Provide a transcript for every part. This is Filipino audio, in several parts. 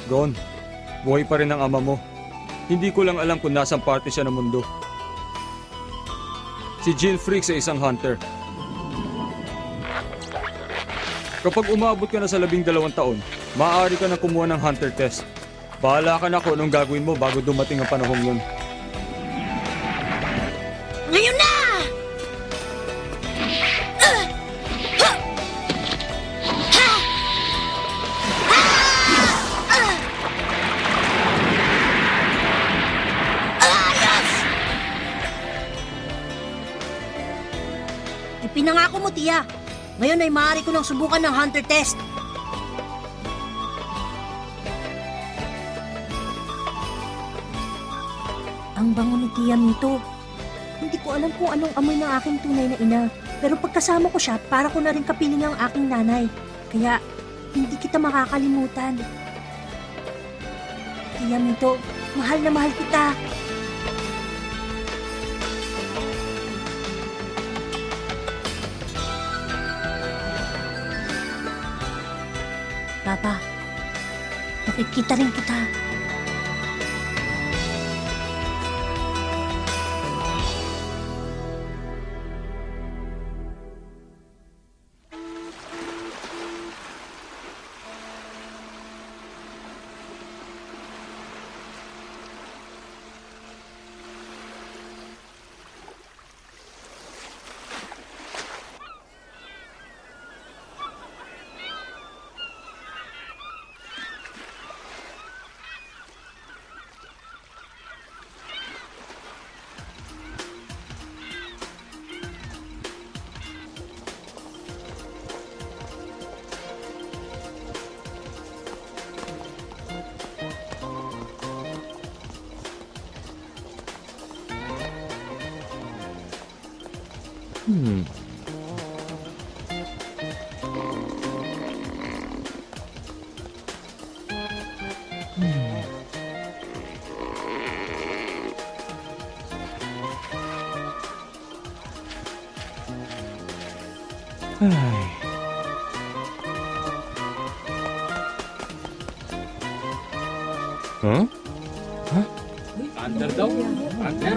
Ron, buhay pa rin ang ama mo. Hindi ko lang alam kung nasang parte siya ng mundo. Si Jill Freaks ay isang hunter. Kapag umabot ka na sa 12 taon, maaari ka na kumuha ng hunter test. Bahala ka na kung anong gagawin mo bago dumating ang panahong yun. Ngayon na! Ipinangako mo, Tia. Ngayon ay maaari ko nang subukan ng hunter test. Ang bango ni Tia Mito. Hindi ko alam kung anong amoy ng aking tunay na ina. Pero pagkasama ko siya, para ko na rin kapiling ang aking nanay. Kaya, hindi kita makakalimutan. Tia Mito, mahal na mahal kita. Papa, makikita rin kita. Ay. Huh? Huh? Under daw. Under.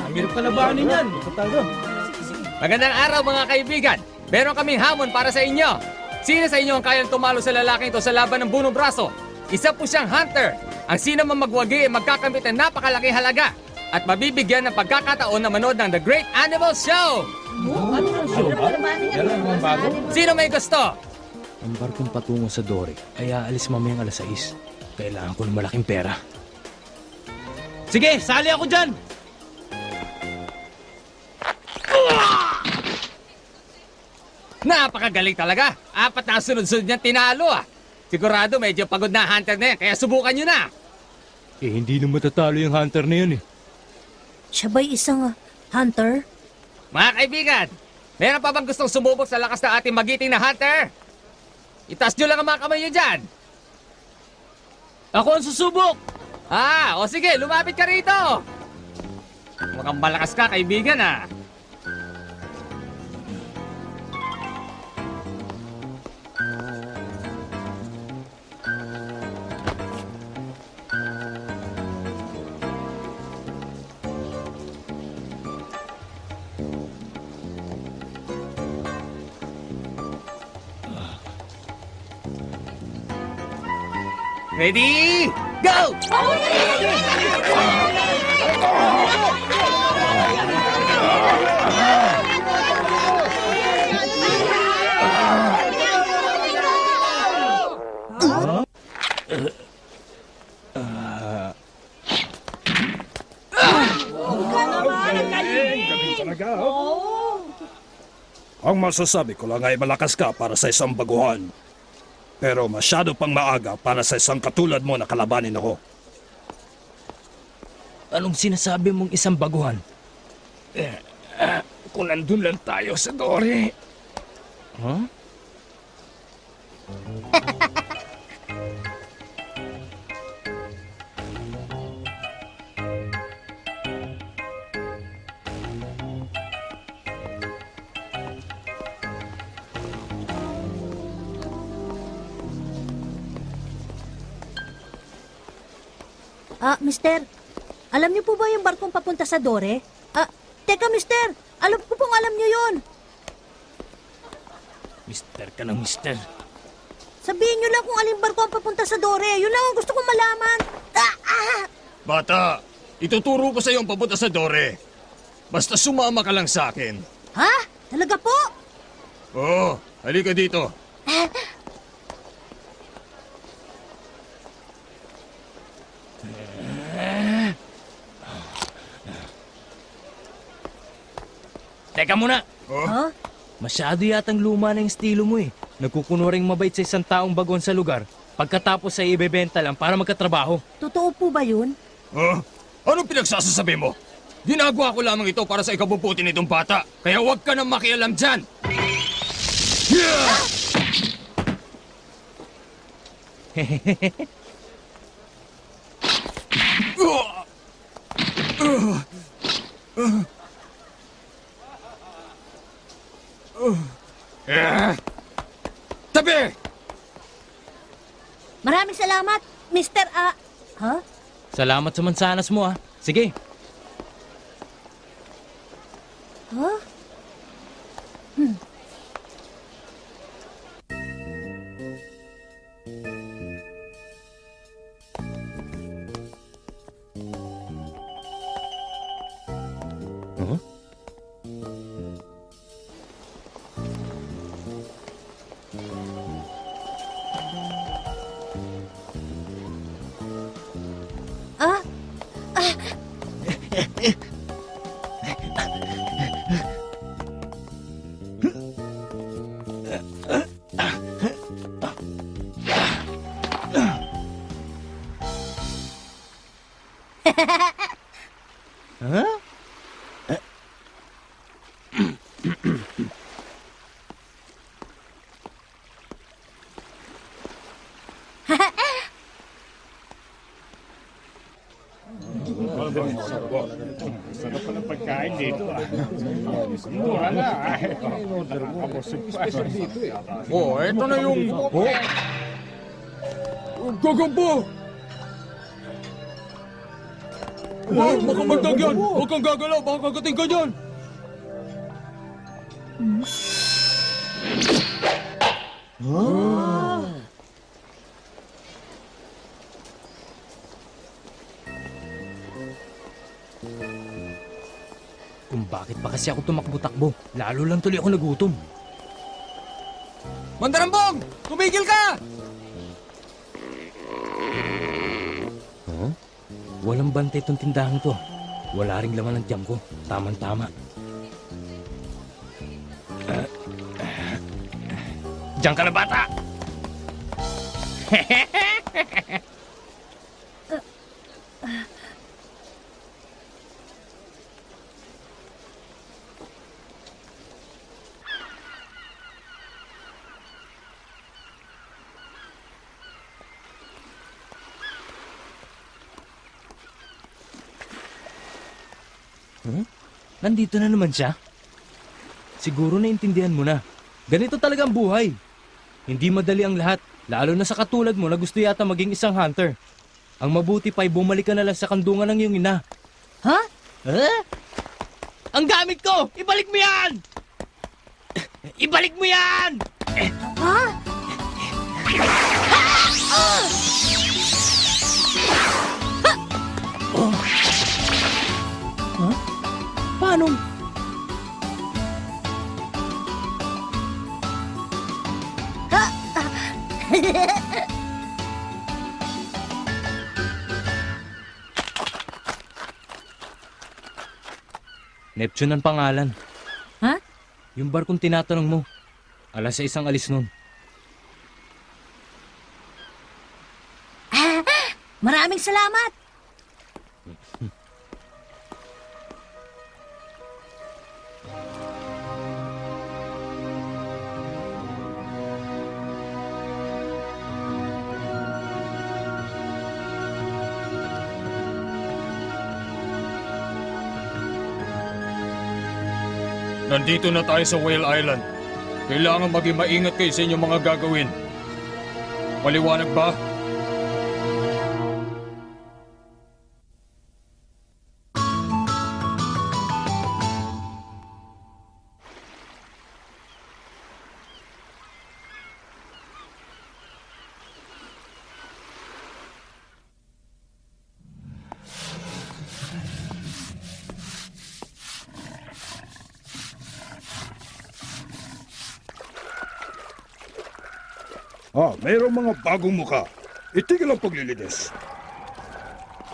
Ang hirap kalabanin yan. Magandang araw mga kaibigan. Meron kaming hamon para sa inyo. Sino sa inyo ang kayang tumalo sa lalaking ito sa laban ng bunong braso? Isa po siyang hunter. Ang sino man magwagi ay magkakamit ng napakalaking halaga at mabibigyan ng pagkakataon na manood ng The Great Animal Show. Sino may gusto? Ang barkong patungo sa Dore ay aalis mamayang 6:00. Kailangan ko ng malaking pera. Sige, sali ako dyan. Napakagaling talaga. 4 na ang sunod-sunod niyang tinalo ah. Sigurado medyo pagod na ang hunter na yan, kaya subukan niyo na. Eh, hindi na matatalo yung hunter na yun eh. Siya ba'y isang hunter? Mga kaibigan, meron pa bang gustong sumubok sa lakas ng ating magiting na hunter? Itaas niyo lang ang mga kamay niyo dyan. Ako ang susubok. O sige, lumapit ka rito. Mukhang malakas ka, kaibigan ah. Ready? Go! Ang masasabi ko lang ay malakas ka para sa isang baguhan. Pero masyado pang maaga para sa isang katulad mo na kalabanin ako. Anong sinasabi mong isang baguhan? Kung nandun lang tayo sa Dore. Huh? Mister, alam niyo po ba yung barkong papunta sa Dore? Teka, mister, alam ko pong alam niyo yun. Mister ka ng mister. Sabihin niyo lang kung aling barko ang papunta sa Dore. Yun lang ang gusto kong malaman. Bata, ituturo ko sa iyo ang papunta sa Dore. Basta sumama ka lang sa akin. Ha? Talaga po? Oo, halika dito. Teka muna! Ha? Masyado yatang luma na yung estilo mo eh. Nagkukunuring mabait sa isang taong bagon sa lugar, pagkatapos ay ibebenta lang para magkatrabaho. Totoo po ba yun? Anong pinagsasasabi mo? Ginagawa ko lamang ito para sa ikabubuti nitong bata. Kaya huwag ka nang makialam dyan. Tabi! Maraming salamat, Mister Ha? Salamat sa mansanas mo ah. Sige, Ha? Ah? Oh, eto na yung... Gagamba! Baka magdag yan! Huwag kang gagalaw! Baka kagating ka dyan! kung bakit pa kasi ako tumakbo-takbo. Lalo lang tuloy ako nagutom. Mandarambong! Tumigil ka! Walang bantay itong tindahan to. Wala ring laman ng tiyan ko. Tamang-tama. Diyan ka na, bata! Nandito na naman siya. Siguro naintindihan mo na. Ganito talaga ang buhay. Hindi madali ang lahat, lalo na sa katulad mo na gusto yata maging isang hunter. Ang mabuti pa'y bumalik ka na lang sa kandungan ng iyong ina. Ha? Ang gamit ko! Ibalik mo yan! Ibalik mo yan! Ha? Paano? Neptune ang pangalan. Ha? Yung barkong tinatanong mo. 6:00 ang alis nun. Maraming salamat! Nandito na tayo sa Whale Island. Kailangan maging maingat kayo sa inyong mga gagawin. Maliwanag ba? mayroong mga bagong muka. Itigil ang paglilinis.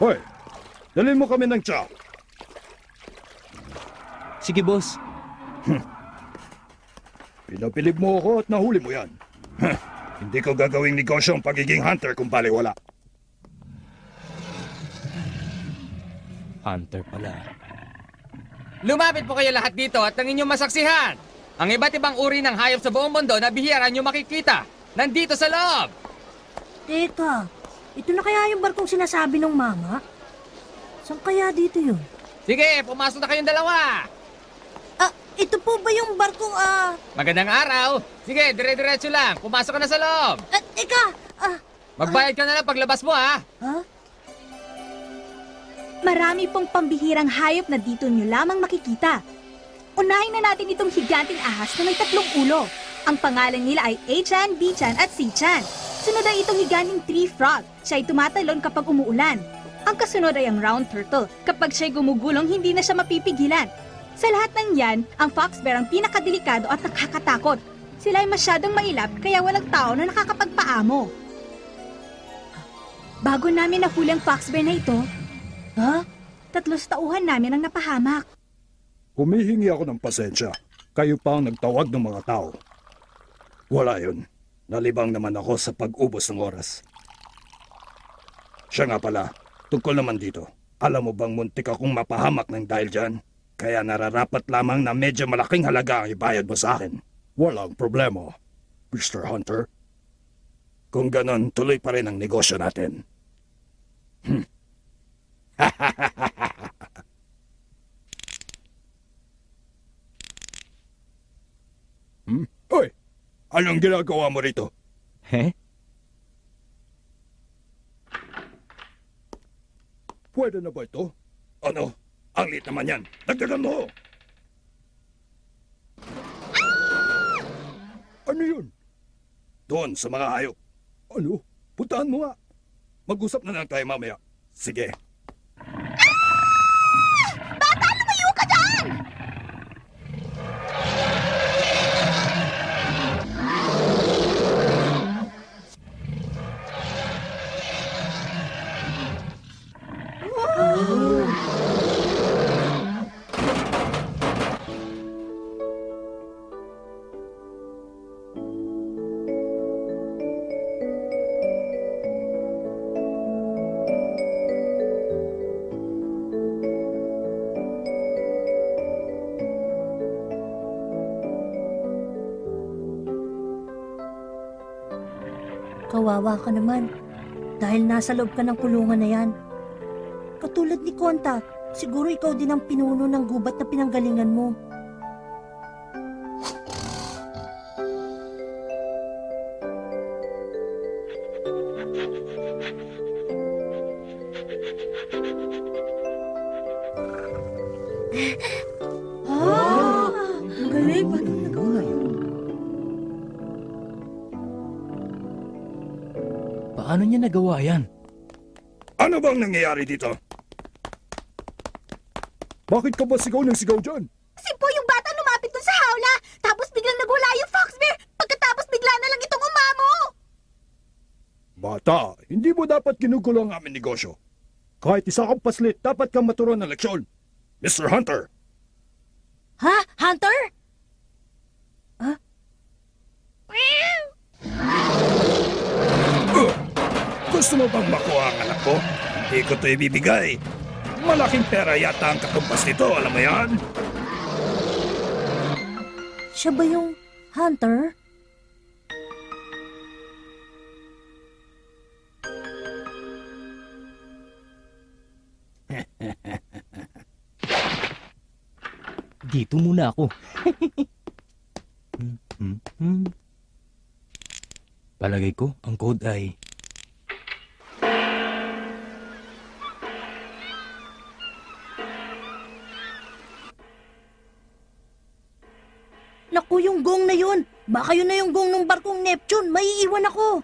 Hoy, dalhin mo kami ng tsa. Sige, boss. Pinapilip mo ako at nahuli mo yan. Hindi ko gagawing negosyo ang pagiging hunter kung baliwala. Hunter pala. Lumapit po kayo lahat dito at ang inyong masaksihan. Ang iba't ibang uri ng hayop sa buong mundo na bihira nyo makikita. Nandito sa loob. Teka, ito na kaya yung barkong sinasabi ng mama? Saan kaya dito yun? Sige, pumasok na kayong dalawa. Ito po ba yung barkong Magandang araw. Sige, dire-diretso lang. Pumasok ka na sa loob. Teka, Magbayad ka na lang paglabas mo, ha? Marami pong pambihirang hayop na dito nyo lamang makikita. Unahin na natin itong higanting ahas na may 3 ulo. Ang pangalan nila ay A-chan, B-chan at C-chan. Sunod ay itong higanting tree frog. Siya ay tumatalon kapag umuulan. Ang kasunod ay ang round turtle. Kapag siya'y gumugulong, hindi na siya mapipigilan. Sa lahat ng yan, ang fox bear ang pinakadelikado at nakakatakot. Sila ay masyadong mailap kaya walang tao na nakakapagpaamo. Bago namin nahuli ang fox bear na ito, 3 tauhan namin ang napahamak. Humihingi ako ng pasensya. Kayo pa ang nagtawag ng mga tao. Wala yun. Nalibang naman ako sa pag-ubos ng oras. Siya nga pala, tungkol naman dito. Alam mo bang muntik akong mapahamak ng dahil dyan? Kaya nararapat lamang na medyo malaking halaga ang ibayad mo sa akin. Walang problema, Mr. Hunter. Kung ganon, tuloy pa rin ang negosyo natin. Hoy! Anong ginagawa mo rito? Pwede na ba ito? Ano? Ang liit naman yan. Dagdagan mo! Ano yun? Doon sa mga hayop. Ano? Puntahan mo nga. Mag-usap na lang tayo mamaya. Sige. Bata, lumayo ka dyan! Kawawa ka naman. Dahil nasa loob ka ng kulungan na yan. Katulad ni Konta, siguro ikaw din ang pinuno ng gubat na pinanggalingan mo. Galing, paano nagawa yun? Paano niya nagawa yan? Ano bang nangyayari dito? Bakit ka ba sigaw ng sigaw dyan? Si Po yung bata lumapit dun sa hawla, tapos biglang nagwala yung fox bear, pagkatapos bigla na lang itong umamo. Bata, hindi mo dapat ginugulo ang aming negosyo. Kahit isa kang paslit, dapat kang maturuan ng leksyon. Mr. Hunter! Ha? Hunter? Gusto mo bang makuha ang anak ko? Hindi ko ito ibibigay. Malaking pera yata ang katumpas nito, alam mo yan? Siya ba yung Hunter? Dito muna ako. Palagay ko, ang code ay... Naku, yung gong na yun. Baka yun na yung gong ng barkong Neptune. Maiiwan ako.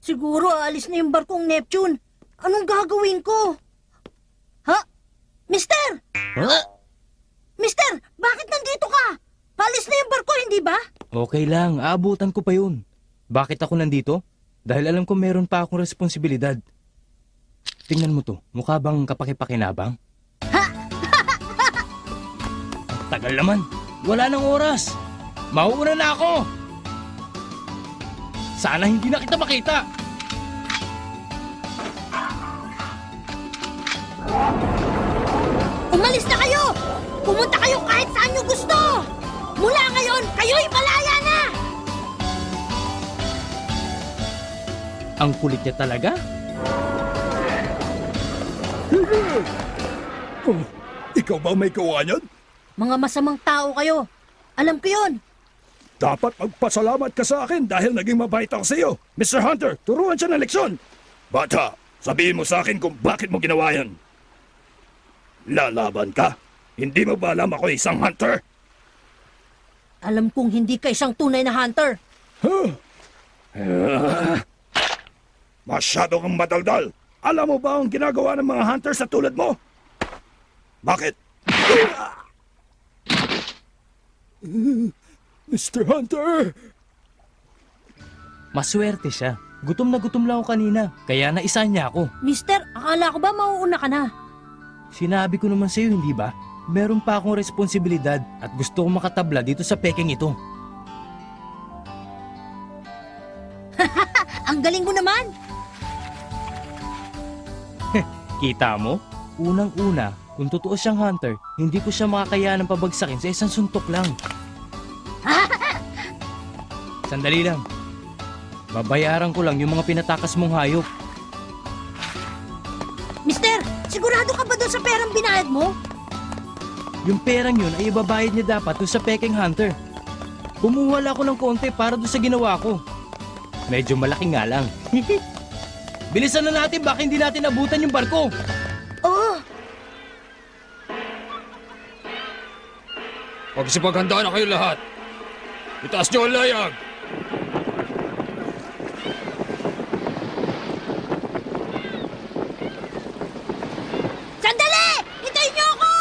Siguro aalis na yung barkong Neptune. Anong gagawin ko? Ha? Mister! Huh? Mister, bakit nandito ka? Paalis na yung barko, hindi ba? Okay lang, aabutan ko pa yun. Bakit ako nandito? Dahil alam ko meron pa akong responsibilidad. Tingnan mo to, mukha bang kapakipakinabang? Ang tagal naman, wala nang oras. Mauuna na ako. Sana hindi na kita makita. Umalis na kayo! Pumunta kayo kahit saan nyo gusto! Mula ngayon, kayo'y malaya na! Ang kulit niya talaga? Oh, ikaw ba may gawa niyan? Mga masamang tao kayo. Alam ko yun. Dapat magpasalamat ka sa akin dahil naging mabait ako sa iyo. Mr. Hunter, turuan siya ng leksyon. Bata, sabihin mo sa akin kung bakit mo ginawa yan. Lalaban ka? Hindi mo ba alam ako isang hunter? Alam kong hindi ka isang tunay na hunter. Masyado kang madaldal. Alam mo ba ang ginagawa ng mga hunters sa tulad mo? Bakit? Mr. Hunter! Maswerte siya. Gutom na gutom lang ako kanina, kaya naisa niya ako. Mister, akala ko ba mauuna ka na? Sinabi ko naman sa'yo, hindi ba? Meron pa akong responsibilidad at gusto kong makatabla dito sa peking ito. Ang galing mo naman! Kita mo? Unang-una, kung totoo siyang hunter, hindi ko siya makakayanang pabagsakin sa isang suntok lang. Sandali lang. Babayaran ko lang yung mga pinatakas mong hayop. Mister, sigurado ka ba doon sa perang binayad mo? Yung perang yun ay ibabayad niya dapat doon sa peking hunter. Kumuha lang ako ng konti para doon sa ginawa ko. Medyo malaki nga lang. Bilisan na natin, baka hindi natin abutan yung barko. Oo. Magsipaghanda na kayo lahat. Itaas niyo ang layag. Sandali! Hintayin niyo ako!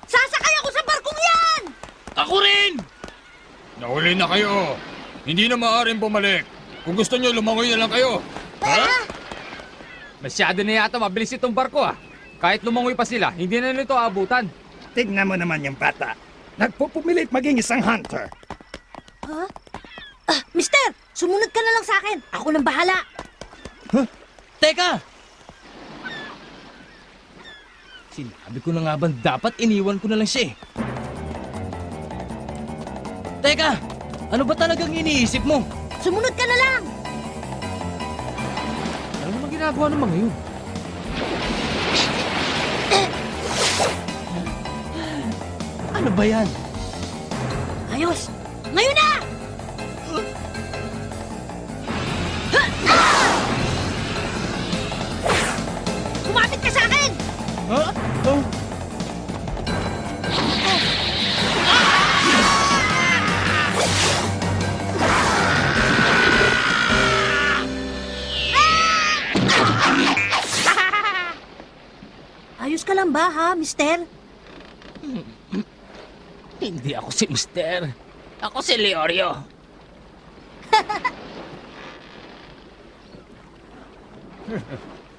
Sasakay ako sa barkong yan! Ako rin! Nahuli na kayo. Hindi na maaaring bumalik. Kung gusto niyo, lumangoy na lang kayo. Ha? Masyado na yata mabilis itong barko ah. Kahit lumangoy pa sila, hindi na nito aabutan. Tignan mo naman yung bata. Nagpupumilit maging isang hunter. Ha? Mister, sumunod ka na lang sa akin. Ako nang bahala. Teka! Sinabi ko na nga ba dapat iniwan ko na lang siya eh. Teka! Ano ba talagang iniisip mo? Sumunod ka na lang. Ano naman ginagawa ng mga yun? Ano ba yan? Ayos. Ngayon na! Kumapit ka sa akin! Ha? Oh. Ayos ka lang ba, ha, mister? Hindi ako si Mister. Ako si Leorio.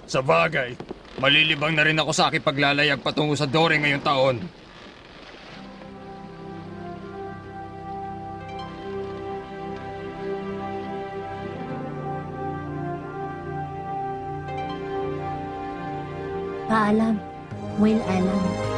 Sa bagay, malilibang na rin ako sa aking paglalayag patungo sa Dore ngayong taon. Paalam, Whale Island.